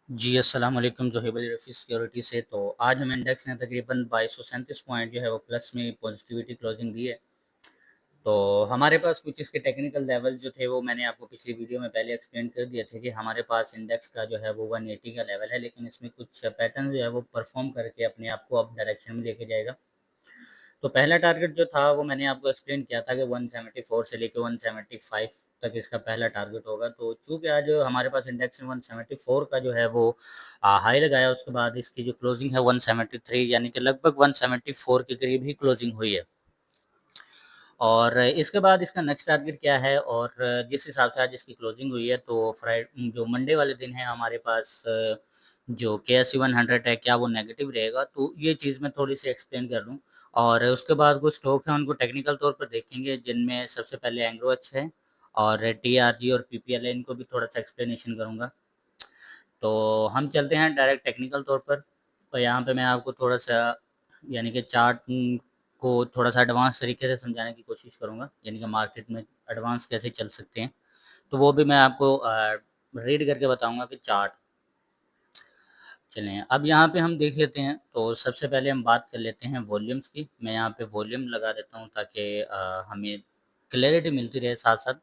जी, अस्सलाम वालेकुम ज़ोहेब अली रफ़ी सिक्योरिटी से। तो आज हम इंडेक्स ने तकरीबन 2237 पॉइंट जो है वो प्लस में पॉजिटिविटी क्लोजिंग दी है। तो हमारे पास कुछ इसके टेक्निकल लेवल्स जो थे वो मैंने आपको पिछली वीडियो में पहले एक्सप्लेन कर दिए थे कि हमारे पास इंडेक्स का जो है वो 180 का लेवल है, लेकिन इसमें कुछ पैटर्न जो है वो परफ़ॉर्म करके अपने आप को अप डायरेक्शन में लेके जाएगा। तो पहला टारगेट जो था वो मैंने आपको एक्सप्लेन किया था कि 174 से लेके 175 तक इसका पहला टारगेट होगा। तो चूँकि आज हमारे पास इंडेक्स ने 174 का जो है वो हाई लगाया, उसके बाद इसकी जो क्लोजिंग है 173 यानी कि लगभग 174 के करीब ही क्लोजिंग हुई है। और इसके बाद इसका नेक्स्ट टारगेट क्या है और जिस हिसाब से आज इसकी क्लोजिंग हुई है तो जो मंडे वाले दिन है हमारे पास जो केएसई 100 है क्या वो नेगेटिव रहेगा? तो ये चीज़ मैं थोड़ी-सी एक्सप्लेन कर दूँ और उसके बाद कुछ स्टॉक हैं उनको टेक्निकल तौर पर देखेंगे, जिनमें सबसे पहले एंग्रोएच है और टीआरजी और पीपीएल है, इनको भी थोड़ा-सा एक्सप्लेनेशन करूँगा। तो हम चलते हैं डायरेक्ट टेक्निकल तौर पर। तो यहाँ पे मैं आपको थोड़ा-सा यानी कि चार्ट को थोड़ा-सा एडवांस तरीके से समझाने की कोशिश करूँगा, यानी कि मार्केट में एडवांस कैसे चल सकते हैं। तो वो भी मैं आपको रीड करके बताऊँगा कि चार्ट चलें। अब यहाँ पे हम देख लेते हैं, तो सबसे पहले हम बात कर लेते हैं वॉल्यूम्स की। मैं यहाँ पे वॉल्यूम लगा देता हूँ ताकि हमें क्लैरिटी मिलती रहे साथ-साथ।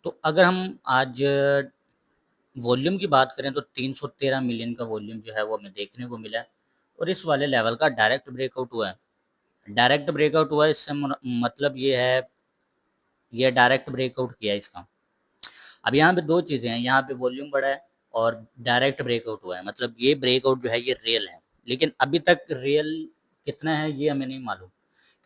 तो अगर हम आज वॉल्यूम की बात करें तो 313 मिलियन का वॉल्यूम जो है वो हमें देखने को मिला है और इस वाले लेवल का डायरेक्ट ब्रेकआउट हुआ है। डायरेक्ट ब्रेकआउट हुआ है, इससे मतलब ये है, ये डायरेक्ट ब्रेकआउट किया है इसका। अब यहाँ पे 2 चीज़ें हैं, यहाँ पे वॉल्यूम बढ़ा है और डायरेक्ट ब्रेकआउट हुआ है, मतलब ये ब्रेकआउट जो है ये रियल है। लेकिन अभी तक रियल कितना है ये हमें नहीं मालूम,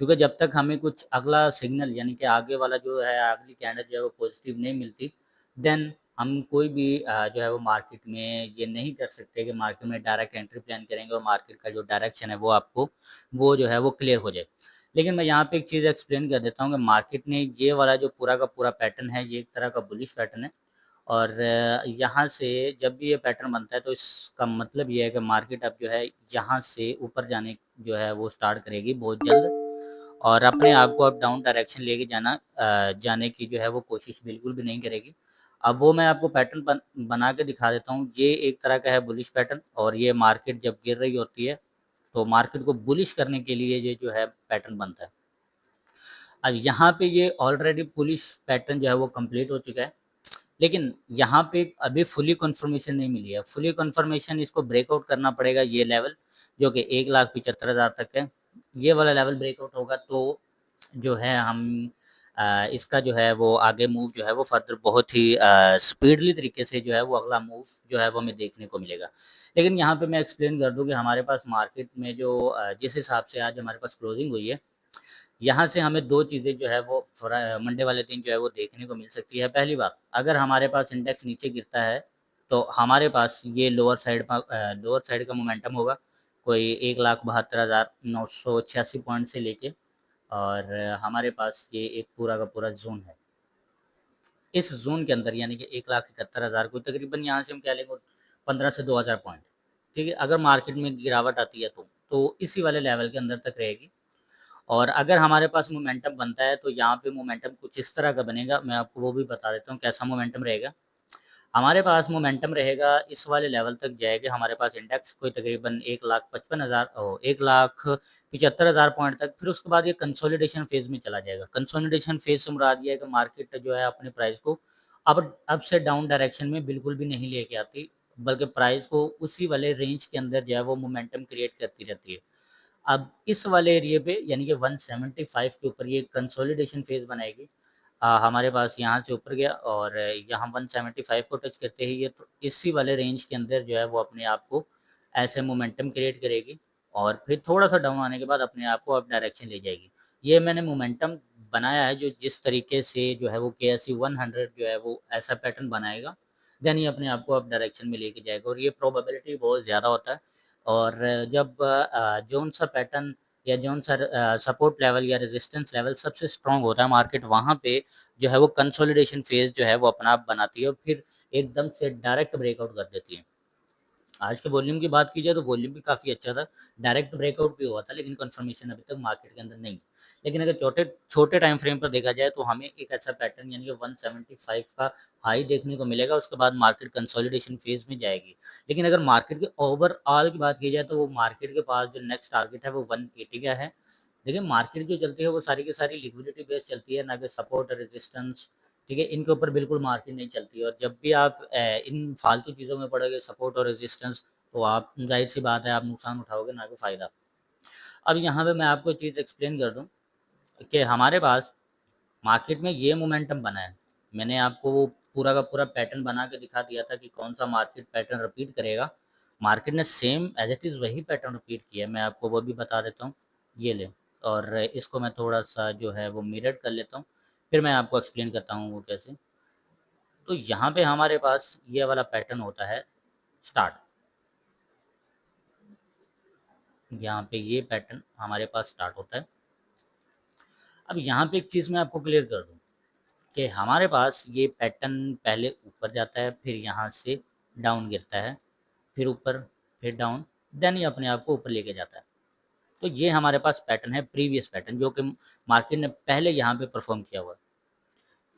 क्योंकि जब तक हमें कुछ अगला सिग्नल यानी कि आगे वाला जो है अगली कैंडल जो है वो पॉजिटिव नहीं मिलती, देन हम कोई भी जो है वो मार्केट में ये नहीं कर सकते कि मार्केट में डायरेक्ट एंट्री प्लान करेंगे और मार्केट का जो डायरेक्शन है वो आपको वो जो है वो क्लियर हो जाए। लेकिन मैं यहाँ पे एक चीज़ एक्सप्लेन कर देता हूँ कि मार्केट ने ये वाला जो पूरा का पूरा पैटर्न है, ये एक तरह का बुलिश पैटर्न है और यहाँ से जब भी ये पैटर्न बनता है तो इसका मतलब ये है कि मार्केट अब जो है यहाँ से ऊपर जाने जो है वो स्टार्ट करेगी बहुत जल्द और अपने आप को अब डाउन डायरेक्शन लेके जाने की जो है वो कोशिश बिल्कुल भी नहीं करेगी। अब वो मैं आपको पैटर्न बना के दिखा देता हूँ। ये एक तरह का है बुलिश पैटर्न और ये मार्केट जब गिर रही होती है, तो मार्केट को बुलिश करने के लिए ये जो है पैटर्न बनता है। अब यहाँ पे ये ऑलरेडी बुलिश पैटर्न जो है वो कंप्लीट हो चुका है। लेकिन यहाँ पे अभी फुली कन्फर्मेशन नहीं मिली है। फुली कन्फर्मेशन इसको ब्रेकआउट करना पड़ेगा ये लेवल, जो कि 1,75,000 तक है। ये वाला लेवल ब्रेकआउट होगा तो जो है हम इसका जो है वो आगे मूव जो है वो फर्दर बहुत ही स्पीडली तरीके से जो है वो अगला मूव जो है वो हमें देखने को मिलेगा। लेकिन यहाँ पे मैं एक्सप्लेन कर दूँ कि हमारे पास मार्केट में जो जिस हिसाब से आज हमारे पास क्लोजिंग हुई है, यहाँ से हमें 2 चीज़ें जो है वो मंडे वाले दिन जो है वो देखने को मिल सकती है। पहली बात, अगर हमारे पास इंडेक्स नीचे गिरता है, तो हमारे पास ये लोअर साइड का मोमेंटम होगा, कोई 1,72,986 पॉइंट से लेके और हमारे पास ये एक पूरा का पूरा ज़ोन है। इस ज़ोन के अंदर यानी कि 1,71,000 को तकरीबन यहाँ से हम क्या लेंगे 15 से 2,000 पॉइंट, ठीक है? अगर मार्केट में गिरावट आती है तो इसी वाले लेवल के अंदर तक रहेगी। और अगर हमारे पास मोमेंटम बनता है तो यहाँ पे मोमेंटम कुछ इस तरह का बनेगा, मैं आपको वो भी बता देता हूँ कैसा मोमेंटम रहेगा। हमारे पास मोमेंटम रहेगा इस वाले लेवल तक जाएगा हमारे पास इंडेक्स कोई तकरीबन 1,75,000 पॉइंट तक, फिर उसके बाद ये कंसोलिडेशन फेज़ में चला जाएगा। कंसोलिडेशन फेज़ से मुराद ये है कि मार्केट जो है अपने प्राइस को अप से डाउन डायरेक्शन में बिल्कुल भी नहीं लेके आती, बल्कि प्राइस को उसी वाले रेंज के अंदर जो है वो मोमेंटम क्रिएट करती रहती है। अब इस वाले एरिया पे यानी कि 175 के ऊपर ये कंसोलिडेशन फेज़ बनाएगी। हमारे पास यहाँ से ऊपर गया और यहाँ 175 को टच करते ही ये तो इसी वाले रेंज के अंदर जो है वो अपने आप को ऐसे मोमेंटम क्रिएट करेगी और फिर थोड़ा-सा डाउन आने के बाद अपने आप को अप डायरेक्शन ले जाएगी। ये मैंने मोमेंटम बनाया है जो जिस तरीके से जो है वो केएसई 100 जो है वो ऐसा पैटर्न बनाएगा, देन ये अपने आप को अप डायरेक्शन में लेके जाएगा और ये प्रोबेबिलिटी बहुत ज़्यादा होता है। और जब जौन-सा पैटर्न या जौन-सा सपोर्ट लेवल या रेजिस्टेंस लेवल सबसे स्ट्रॉन्ग होता है मार्केट वहाँ पे जो है वो कंसोलिडेशन फेज़ जो है वो अपना आप बनाती है और फिर एकदम से डायरेक्ट ब्रेकआउट कर देती है। आज के वॉल्यूम की बात की जाए तो वॉल्यूम भी काफ़ी अच्छा था, डायरेक्ट ब्रेकआउट भी हुआ था, लेकिन कन्फर्मेशन अभी तक मार्केट के अंदर नहीं है। लेकिन अगर छोटे छोटे टाइम फ्रेम पर देखा जाए तो हमें एक ऐसा पैटर्न यानी कि 175 का हाई देखने को मिलेगा, उसके बाद मार्केट कंसोलिडेशन फेज़ में जाएगी। लेकिन अगर मार्केट के ओवरऑल की बात की जाए तो वो मार्केट के पास जो नेक्स्ट टारगेट है वो 180 का है। देखिए मार्केट जो चलती है वो सारी की सारी लिक्विडिटी बेस्ड चलती है, ना कि सपोर्ट और रेजिस्टेंस, ठीक है? इनके ऊपर बिल्कुल मार्केट नहीं चलती है और जब भी आप इन फालतू चीज़ों में पड़ोगे, सपोर्ट और रेजिस्टेंस, तो आप ज़ाहिर-सी बात है आप नुकसान उठाओगे ना कि फ़ायदा। अब यहाँ पे मैं आपको एक चीज़ एक्सप्लेन कर दूँ कि हमारे पास मार्केट में ये मोमेंटम बना है। मैंने आपको वो पूरा का पूरा पैटर्न बना के दिखा दिया था कि कौन-सा मार्केट पैटर्न रिपीट करेगा। मार्केट ने सेम एज़ इट इज़ वही पैटर्न रिपीट किया है, मैं आपको वो भी बता देता हूँ। ये लें और इसको मैं थोड़ा-सा जो है वो मिरर कर लेता हूँ, फिर मैं आपको एक्सप्लेन करता हूँ वो कैसे। तो यहाँ पे हमारे पास ये वाला पैटर्न होता है स्टार्ट। यहाँ पे ये पैटर्न हमारे पास स्टार्ट होता है। अब यहाँ पे एक चीज़ मैं आपको क्लियर कर दूँ कि हमारे पास ये पैटर्न पहले ऊपर जाता है, फिर यहाँ से डाउन गिरता है, फिर ऊपर, फिर डाउन, देन ये अपने आप को ऊपर लेके जाता है। तो ये हमारे पास पैटर्न है प्रीवियस पैटर्न जो कि मार्केट ने पहले यहाँ पे परफ़ॉर्म किया हुआ है।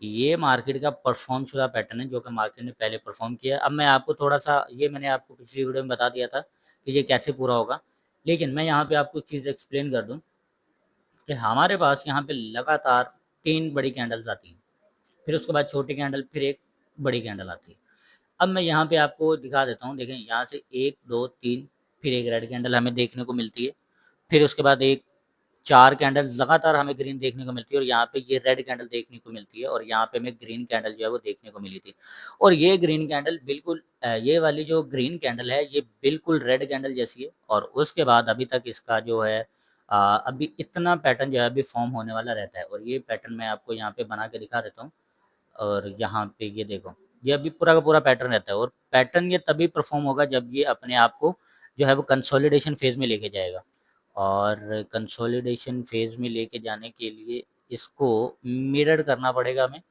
ये मार्केट का परफ़ॉर्म शुदा पैटर्न है जो कि मार्केट ने पहले परफ़ॉर्म किया है। अब मैं आपको थोड़ा-सा ये मैंने आपको पिछली वीडियो में बता दिया था कि ये कैसे पूरा होगा। लेकिन मैं यहाँ पे आपको एक चीज़ एक्सप्लेन कर दूँ कि हमारे पास यहाँ पे लगातार 3 बड़ी कैंडल्स आती हैं, फिर उसके बाद छोटी कैंडल, फिर एक बड़ी कैंडल आती है। अब मैं यहाँ पे आपको दिखा देता हूँ, देखें यहाँ से 1, 2, 3 फिर एक रेड कैंडल हमें देखने को मिलती है, फिर उसके बाद एक 4 कैंडल्स लगातार हमें ग्रीन देखने को मिलती है और यहाँ पे ये रेड कैंडल देखने को मिलती है और यहाँ पे हमें ग्रीन कैंडल जो है वो देखने को मिली थी। और ये ग्रीन कैंडल बिल्कुल ये वाली जो ग्रीन कैंडल है ये बिल्कुल रेड कैंडल जैसी है और उसके बाद अभी तक इसका जो है अभी इतना पैटर्न जो है अभी फॉर्म होने वाला रहता है और ये पैटर्न मैं आपको यहाँ पे बना के दिखा देता हूँ। और यहाँ पे ये देखो, ये अभी पूरा का पूरा पैटर्न रहता है और पैटर्न ये तभी परफ़ॉर्म होगा जब ये अपने आप को जो है वो कंसोलिडेशन फ़ेज़ में लेके जाएगा। और कंसोलिडेशन फ़ेज़ में लेके जाने के लिए इसको मिरर करना पड़ेगा हमें,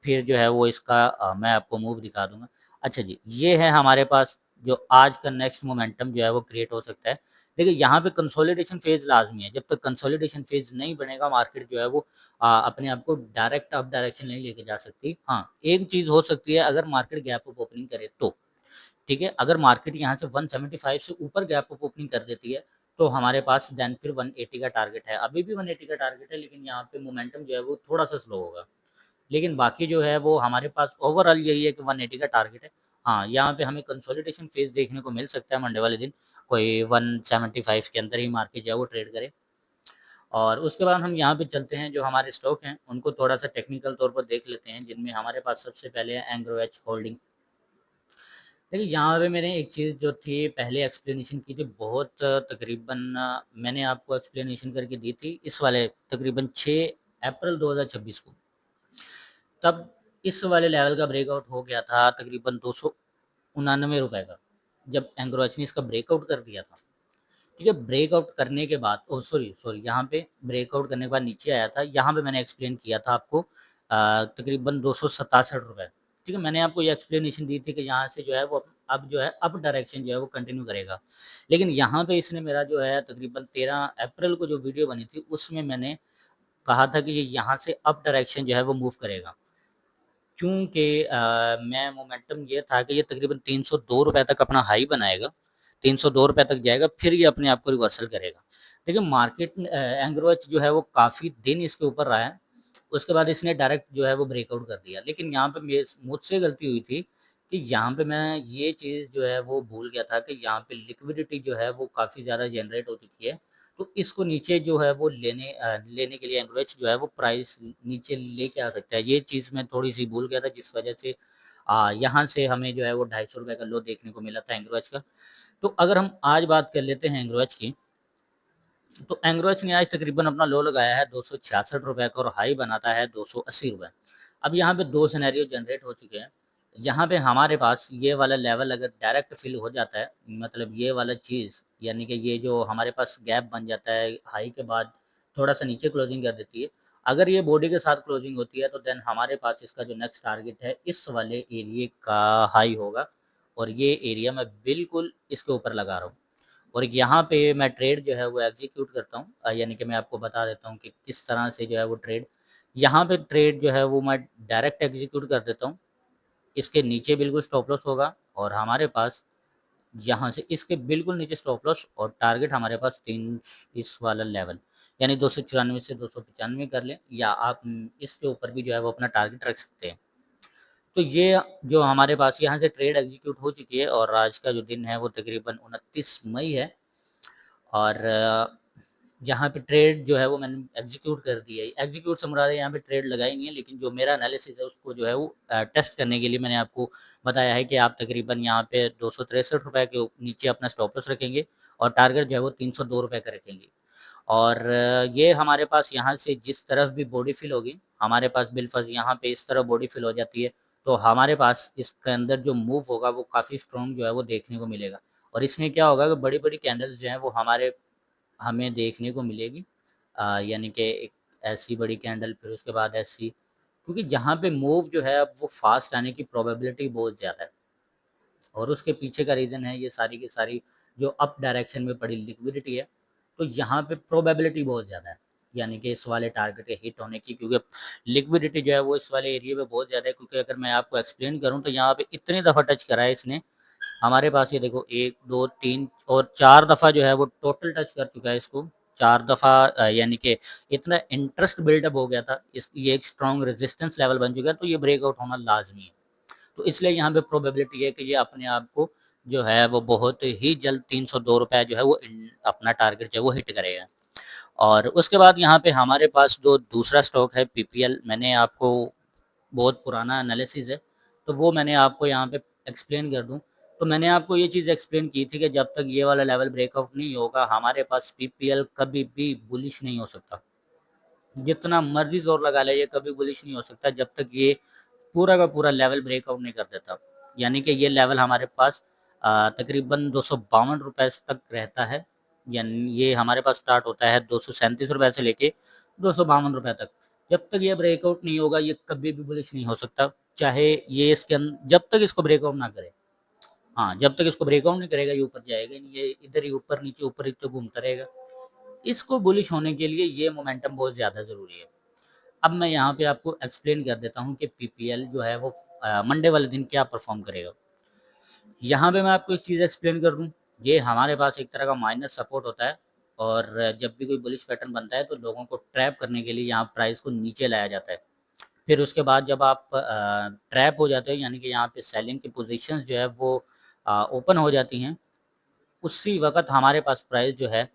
फिर जो है वो इसका मैं आपको मूव दिखा दूँगा। अच्छा जी, ये है हमारे पास जो आज का नेक्स्ट मोमेंटम जो है वो क्रिएट हो सकता है। देखिए यहाँ पे कंसोलिडेशन फ़ेज़ लाज़मी है, जब तक कंसोलिडेशन फ़ेज़ नहीं बनेगा मार्केट जो है वो अपने आप को डायरेक्ट अप डायरेक्शन नहीं लेके जा सकती। हाँ, एक चीज़ हो सकती है अगर मार्केट गैप अप ओपनिंग करे तो, ठीक है? अगर मार्केट यहाँ से 175 से ऊपर गैप अप ओपनिंग कर देती है, तो हमारे पास देन फिर 180 का टारगेट है। अभी भी 180 का टारगेट है लेकिन यहाँ पे मोमेंटम जो है वो थोड़ा-सा स्लो होगा। लेकिन बाकी जो है वो हमारे पास ओवरऑल यही है कि 180 का टारगेट है। हाँ, यहाँ पे हमें कंसोलिडेशन फेज़ देखने को मिल सकता है मंडे वाले दिन, कोई 175 के अंदर ही मार्केट जो है वो ट्रेड करे। और उसके बाद हम यहाँ पे चलते हैं, जो हमारे स्टॉक हैं, उनको थोड़ा-सा टेक्निकल तौर पर देख लेते हैं, जिनमें हमारे पास सबसे पहले है एंग्रो एच होल्डिंग। देखिए, यहाँ पे मैंने एक चीज़ जो थी पहले एक्सप्लेनेशन की थी, बहुत तकरीबन मैंने आपको एक्सप्लेनेशन करके दी थी इस वाले तकरीबन 6 अप्रैल 2026 को। तब इस वाले लेवल का ब्रेकआउट हो गया था तकरीबन ₹299 का, जब एंग्रो एच ने इसका ब्रेकआउट कर दिया था। ठीक है, ब्रेकआउट करने के बाद ओह सॉरी यहाँ पे ब्रेकआउट करने के बाद नीचे आया था, यहाँ पे मैंने एक्सप्लेन किया था आपको तकरीबन ₹267, ठीक है? मैंने आपको ये एक्सप्लेनेशन दी थी कि यहाँ से जो है वो अब जो है अप डायरेक्शन जो है वो कंटिन्यू करेगा। लेकिन यहाँ पे इसने मेरा जो है तकरीबन 13 अप्रैल को जो वीडियो बनी थी, उसमें मैंने कहा था कि ये यहाँ से अप डायरेक्शन जो है वो मूव करेगा। क्योंकि मैं मोमेंटम ये था कि ये तकरीबन ₹302 तक अपना हाई बनाएगा, ₹302 तक जाएगा, फिर ये अपने आप को रिवर्सल करेगा। देखिए मार्केट एंग्रोच जो है वो काफ़ी दिन इसके ऊपर रहा है, उसके बाद इसने डायरेक्ट जो है वो ब्रेकआउट कर दिया। लेकिन यहाँ पे मुझसे गलती हुई थी कि यहाँ पे मैं ये चीज़ जो है वो भूल गया था कि यहाँ पे लिक्विडिटी जो है वो काफ़ी ज़्यादा जनरेट हो चुकी है। तो इसको नीचे जो है वो लेने के लिए एंग्रोच जो है वो प्राइस नीचे लेके आ सकता है। ये चीज़ मैं थोड़ी-सी भूल गया था जिस वजह से यहाँ से हमें जो है वो ₹250 का लो देखने को मिला था एंग्रोच का। तो अगर हम आज बात कर लेते हैं एंग्रोच की, तो एंग्रोच ने आज तकरीबन अपना लो लगाया है ₹266 का और हाई बनाता है ₹280। अब यहाँ पे 2 सिनेरियो जनरेट हो चुके हैं। यहाँ पे हमारे पास ये वाला लेवल अगर डायरेक्ट फिल हो जाता है, मतलब ये वाला चीज़ यानी कि ये जो हमारे पास गैप बन जाता है हाई के बाद थोड़ा-सा नीचे क्लोजिंग कर देती है। अगर ये बॉडी के साथ क्लोजिंग होती है तो देन हमारे पास इसका जो नेक्स्ट टारगेट है इस वाले एरिये का हाई होगा और ये एरिया मैं बिल्कुल इसके ऊपर लगा रहा हूँ और यहाँ पे मैं ट्रेड जो है वो एग्जीक्यूट करता हूँ, यानी कि मैं आपको बता देता हूँ कि किस तरह से जो है वो ट्रेड, यहाँ पे ट्रेड जो है वो मैं डायरेक्ट एग्जीक्यूट कर देता हूँ। इसके नीचे बिल्कुल स्टॉप लॉस होगा और हमारे पास यहाँ से इसके बिल्कुल नीचे स्टॉप लॉस और टारगेट हमारे पास 3 इस वाला लेवल, यानी 294 से 295 कर लें, या आप इसके ऊपर भी जो है वो अपना टारगेट रख सकते हैं। तो ये जो हमारे पास यहाँ से ट्रेड एग्जीक्यूट हो चुकी है और आज का जो दिन है वो तकरीबन 29 मई है और यहाँ पे ट्रेड जो है वो मैंने एग्जीक्यूट कर दी है। एग्जीक्यूट से मुराद है यहाँ पे ट्रेड लगाई नहीं है, लेकिन जो मेरा एनालिसिस है उसको जो है वो टेस्ट करने के लिए मैंने आपको बताया है कि आप तकरीबन यहाँ पे 263 रुपए के नीचे अपना स्टॉप लॉस रखेंगे और टारगेट जो है वो 302 रुपए का रखेंगे। और ये हमारे पास यहाँ से जिस तरफ भी बॉडी फिल होगी, हमारे पास बिलफर्ज यहाँ पे इस तरफ बॉडी फिल हो जाती है, तो हमारे पास इसके अंदर जो मूव होगा वो काफ़ी स्ट्रॉन्ग जो है वो देखने को मिलेगा। और इसमें क्या होगा कि बड़ी-बड़ी कैंडल्स जो हैं वो हमें देखने को मिलेगी, यानी कि एक ऐसी बड़ी कैंडल, फिर उसके बाद ऐसी, क्योंकि जहाँ पे मूव जो है अब वो फास्ट आने की प्रोबेबिलिटी बहुत ज़्यादा है और उसके पीछे का रीज़न है ये सारी की सारी जो अप डायरेक्शन में पड़ी लिक्विडिटी है, तो यहाँ पे प्रोबेबिलिटी बहुत ज़्यादा है, यानी कि इस वाले टारगेट के हिट होने की, क्योंकि लिक्विडिटी जो है वो इस वाले एरिया में बहुत ज़्यादा है। क्योंकि अगर मैं आपको एक्सप्लेन करूँ तो यहाँ पे इतनी दफ़ा टच करा है इसने, हमारे पास ये देखो 1, 2, 3 और 4 दफ़ा जो है वो टोटल टच कर चुका है इसको। 4 दफ़ा, यानी कि इतना इंटरेस्ट बिल्डअप हो गया था, ये एक स्ट्रॉन्ग रेजिस्टेंस लेवल बन चुका है, तो ये ब्रेकआउट होना लाज़मी है। तो इसलिए यहाँ पे प्रोबेबिलिटी है कि ये अपने आप को जो है वो बहुत ही जल्द 302 रुपए जो है वो अपना टारगेट जो है वो हिट करेगा। और उसके बाद यहाँ पे हमारे पास जो दूसरा स्टॉक है पीपीएल, मैंने आपको बहुत पुराना एनालिसिस है, तो वो मैंने आपको यहाँ पे एक्सप्लेन कर दूँ। तो मैंने आपको ये चीज़ एक्सप्लेन की थी कि जब तक ये वाला लेवल ब्रेकआउट नहीं होगा, हमारे पास पीपीएल कभी भी बुलिश नहीं हो सकता। जितना मर्ज़ी ज़ोर लगा ले, ये कभी बुलिश नहीं हो सकता जब तक ये पूरा का पूरा लेवल ब्रेकआउट नहीं कर देता। यानी कि ये लेवल हमारे पास तकरीबन 252 रुपए तक रहता है, यानी ये हमारे पास स्टार्ट होता है 237 रुपए से लेके 252 रुपए तक। जब तक ये ब्रेकआउट नहीं होगा, ये कभी भी बुलिश नहीं हो सकता, चाहे ये जब तक इसको ब्रेकआउट ना करे। हाँ, जब तक इसको ब्रेकआउट नहीं करेगा ये ऊपर जाएगा ही नहीं, ये इधर ही ऊपर ही तो घूमता रहेगा। इसको बुलिश होने के लिए ये मोमेंटम बहुत ज़्यादा ज़रूरी है। अब मैं यहाँ पे आपको एक्सप्लेन कर देता हूँ कि पीपीएल जो है वो मंडे वाले दिन क्या परफॉर्म करेगा। यहाँ पे मैं आपको एक चीज़ एक्सप्लेन कर दूँ, ये हमारे पास एक तरह का माइनर सपोर्ट होता है और जब भी कोई बुलिश पैटर्न बनता है तो लोगों को ट्रैप करने के लिए यहाँ प्राइस को नीचे लाया जाता है। फिर उसके बाद जब आप ट्रैप हो जाते हो, यानी कि यहाँ पे सेलिंग की पोजीशंस जो है वो ओपन हो जाती हैं, उसी वक़्त हमारे पास प्राइस जो है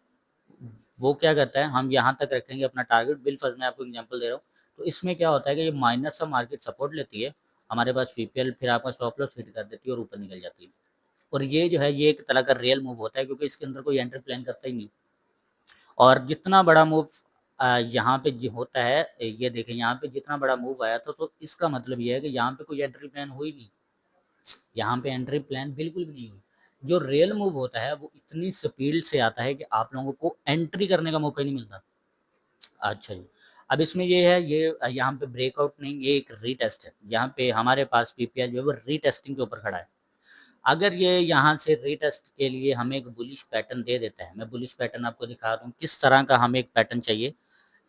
वो क्या करता है, हम यहाँ तक रखेंगे अपना टारगेट। बिल फर्स्ट मैं आपको एग्जांपल दे रहा हूँ। तो इसमें क्या होता है कि ये माइनर सा मार्केट सपोर्ट लेती है, हमारे पास पीपीएल फिर आपका स्टॉप लॉस हिट कर देती है और ऊपर निकल जाती है। और ये जो है ये एक तरह का रियल मूव होता है, क्योंकि इसके अंदर कोई एंट्री प्लान करता ही नहीं। और जितना बड़ा मूव यहाँ पे होता है, ये देखें यहाँ पे जितना बड़ा मूव आया था, तो इसका मतलब ये है कि यहाँ पे कोई एंट्री प्लान हुई नहीं, यहाँ पे एंट्री प्लान बिल्कुल भी नहीं हुई। जो रियल मूव होता है वो इतनी स्पीड से आता है कि आप लोगों को एंट्री करने का मौका ही नहीं मिलता। अच्छा जी। अब इसमें ये है, ये यहाँ पे ब्रेकआउट नहीं, ये एक रीटेस्ट है। यहाँ पे हमारे पास पीपीआई जो है वो रीटेस्टिंग के ऊपर खड़ा है। अगर ये यहाँ से रीटेस्ट के लिए हमें एक बुलिश पैटर्न दे देता है, मैं बुलिश पैटर्न आपको दिखा रहा हूँ किस तरह का हमें एक पैटर्न चाहिए।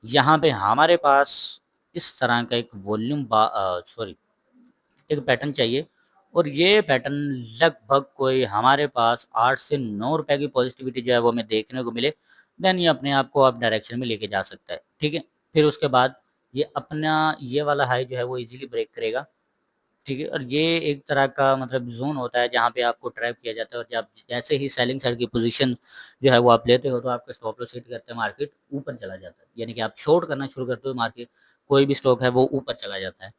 यहाँ पे हमारे पास इस तरह का एक सॉरी, एक पैटर्न चाहिए और ये पैटर्न लगभग कोई हमारे पास 8 से 9 रुपए की पॉजिटिविटी जो है वो हमें देखने को मिले, देन ये अपने आप को अप डायरेक्शन में लेके जा सकता है, ठीक है। फिर उसके बाद ये अपना ये वाला हाई जो है वो इजीली ब्रेक करेगा, ठीक है। और ये एक तरह का मतलब ज़ोन होता है जहाँ पे आपको ट्रैप किया जाता है और जब जैसे ही सेलिंग साइड की पोजीशन जो है वो आप लेते हो, तो आपका स्टॉप लॉस हिट करते हैं, मार्केट ऊपर चला जाता है, यानी कि आप शॉर्ट करना शुरू करते हो, मार्केट कोई भी स्टॉक है वो ऊपर चला जाता है।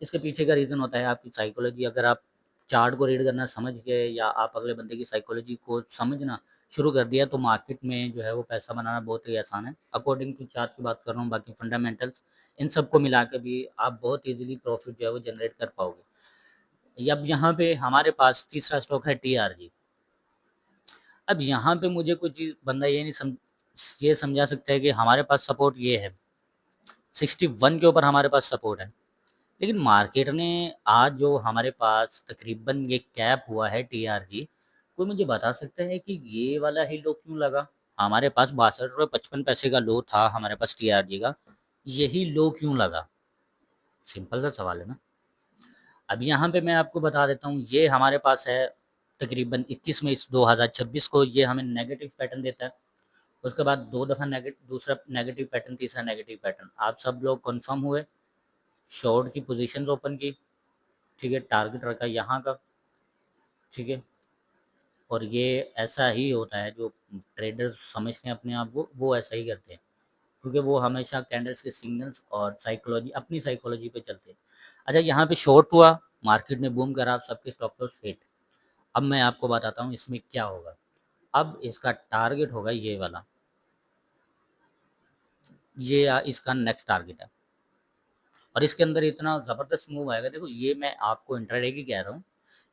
इसके पीछे का रीज़न होता है आपकी साइकोलॉजी। अगर आप चार्ट को रीड करना समझ गए या आप अगले बंदे की साइकोलॉजी को समझना शुरू कर दिया, तो मार्केट में जो है वो पैसा बनाना बहुत ही आसान है। अकॉर्डिंग टू चार्ट की बात कर रहा हूँ, बाकी फंडामेंटल्स इन सबको मिला के भी आप बहुत ईज़िली प्रॉफ़िट जो है वो जनरेट कर पाओगे। अब यहाँ पे हमारे पास तीसरा स्टॉक है टीआरजी। अब यहाँ पे मुझे कोई चीज़ बंदा ये समझा सकता है कि हमारे पास सपोर्ट ये है, 61 के ऊपर हमारे पास सपोर्ट है। लेकिन मार्केट ने आज जो हमारे पास तकरीबन ये कैप हुआ है टीआरजी, कोई मुझे बता सकता है कि ये वाला ही लो क्यों लगा? हमारे पास 62 रुपए 55 पैसे का लो था हमारे पास टीआरजी का, यही लो क्यों लगा? सिंपल सा सवाल है ना। अब यहाँ पे मैं आपको बता देता हूँ, ये हमारे पास है तकरीबन 21 मई 2026 को, ये हमें नेगेटिव पैटर्न देता है। उसके बाद 2 दफ़ा दूसरा नेगेटिव पैटर्न, तीसरा नेगेटिव पैटर्न। आप सब लोग कन्फर्म हुए, शॉर्ट की पोजीशंस ओपन की, ठीक है, टारगेट रखा यहाँ का, ठीक है। और ये ऐसा ही होता है, जो ट्रेडर्स समझते हैं अपने आप को, वो ऐसा ही करते हैं, क्योंकि वो हमेशा कैंडल्स के सिग्नल्स और साइकोलॉजी, अपनी साइकोलॉजी पे चलते हैं। अच्छा, यहाँ पे शॉर्ट हुआ, मार्केट ने बूम करा, आप सबके स्टॉप लॉस हिट। अब मैं आपको बताता हूँ इसमें क्या होगा। अब इसका टारगेट होगा ये वाला, ये इसका नेक्स्ट टारगेट है। और इसके अंदर इतना ज़बरदस्त मूव आएगा, देखो ये मैं आपको इंट्राडे की कह रहा हूँ,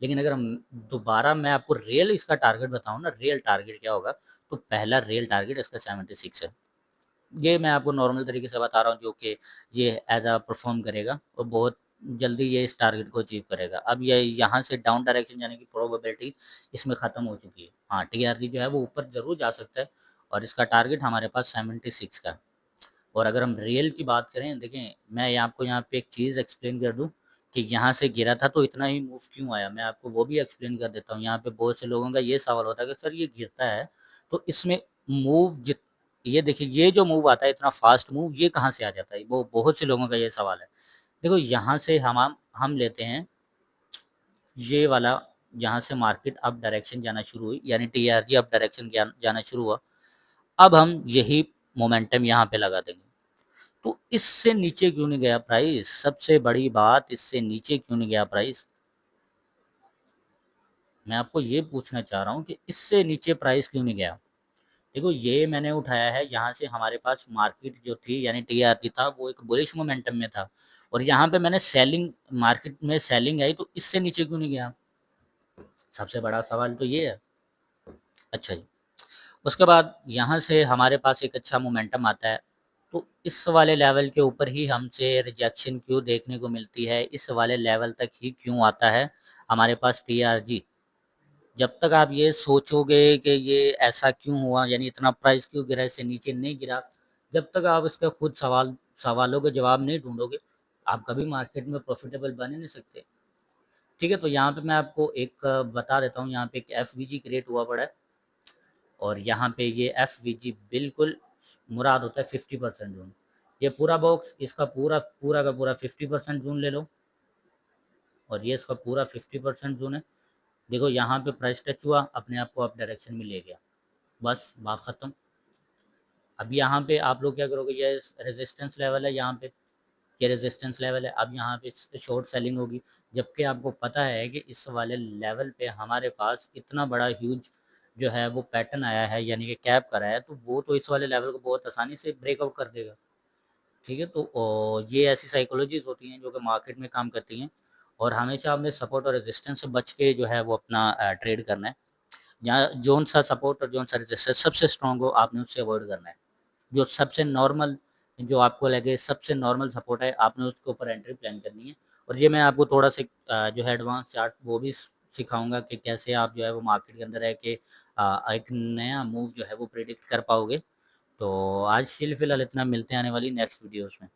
लेकिन अगर हम दोबारा मैं आपको रियल इसका टारगेट बताऊँ ना, रियल टारगेट क्या होगा, तो पहला रियल टारगेट इसका 76 है। ये मैं आपको नॉर्मल तरीके से बता रहा हूँ, जो कि ये एज अ परफॉर्म करेगा और बहुत जल्दी ये इस टारगेट को अचीव करेगा। अब ये यहाँ से डाउन डायरेक्शन जाने की प्रोबेबिलिटी इसमें ख़त्म हो चुकी है। हाँ, टीआरजी जो है वो ऊपर ज़रूर जा सकता है, और इसका टारगेट हमारे पास 76 का है। और अगर हम रियल की बात करें, देखें मैं आपको यहाँ पे एक चीज़ एक्सप्लेन कर दूँ कि यहाँ से गिरा था तो इतना ही मूव क्यों आया, मैं आपको वो भी एक्सप्लेन कर देता हूँ। यहाँ पे बहुत से लोगों का ये सवाल होता है कि सर ये गिरता है तो इसमें मूव जित ये देखिए, ये जो मूव आता है इतना फास्ट मूव, ये कहाँ से आ जाता है, वो बहुत से लोगों का ये सवाल है। देखो यहाँ से हम लेते हैं ये वाला, यहाँ से मार्केट अप डायरेक्शन जाना शुरू हुई, यानी टीआरजी अप डायरेक्शन जाना शुरू हुआ। अब हम यही मोमेंटम यहाँ पे लगा देंगे। तो इससे नीचे क्यों नहीं गया प्राइस? सबसे बड़ी बात, इससे नीचे क्यों नहीं गया प्राइस? मैं आपको ये पूछना चाह रहा हूँ कि इससे नीचे प्राइस क्यों नहीं गया? देखो ये मैंने उठाया है, यहाँ से हमारे पास मार्केट जो थी यानी टीआरटी था, वो एक बुलिश मोमेंटम में था, और यहाँ पे मैंने सेलिंग, मार्केट में सेलिंग आई, तो इससे नीचे क्यों नहीं गया? सबसे बड़ा सवाल तो ये है। अच्छा जी, उसके बाद यहाँ से हमारे पास एक अच्छा मोमेंटम आता है, तो इस वाले लेवल के ऊपर ही हमसे रिजेक्शन क्यों देखने को मिलती है? इस वाले लेवल तक ही क्यों आता है हमारे पास टीआरजी? जब तक आप ये सोचोगे कि ये ऐसा क्यों हुआ, यानी इतना प्राइस क्यों गिरा, इससे नीचे नहीं गिरा, जब तक आप इसका खुद सवालों के जवाब नहीं ढूंढोगे, आप कभी मार्केट में प्रॉफिटेबल बन ही नहीं सकते। ठीक है, तो यहाँ पे मैं आपको एक बता देता हूँ, यहाँ पे एक एफ क्रिएट हुआ पड़ा है, और यहाँ पे ये एफ बिल्कुल मुराद होता है 50% जून। ये पूरा बॉक्स, इसका पूरा पूरा का पूरा 50% जून ले लो, और ये इसका पूरा 50% जून है। देखो यहाँ पे प्राइस टच हुआ, अपने आप को अप डायरेक्शन में ले गया, बस बात ख़त्म। अब यहाँ पे आप लोग क्या करोगे, ये रेजिस्टेंस लेवल है, यहाँ पे ये रेजिस्टेंस लेवल है, अब यहाँ पे शॉर्ट सेलिंग होगी, जबकि आपको पता है कि इस वाले लेवल पे हमारे पास इतना बड़ा ह्यूज जो है वो पैटर्न आया है, यानी कि कैप करा है, तो वो तो इस वाले लेवल को बहुत आसानी से ब्रेकआउट कर देगा। ठीक है, तो ये ऐसी साइकोलॉजीज होती हैं जो कि मार्केट में काम करती हैं, और हमेशा हमें सपोर्ट और रेजिस्टेंस से बच के जो है वो अपना ट्रेड करना है। जहाँ जोन सा सपोर्ट और जोन सा रेजिस्टेंस सबसे स्ट्रॉन्ग हो, आपने उससे अवॉइड करना है। जो सबसे नॉर्मल, जो आपको लगे सबसे नॉर्मल सपोर्ट है, आपने उसके ऊपर एंट्री प्लान करनी है। और ये मैं आपको थोड़ा सा जो है एडवांस चार्ट वो भी सिखाऊंगा कि कैसे आप जो है वो मार्केट के अंदर है कि एक नया मूव जो है वो प्रिडिक्ट कर पाओगे। तो आज के लिए फ़िलहाल इतना, मिलते हैं आने वाली नेक्स्ट वीडियोज़ में।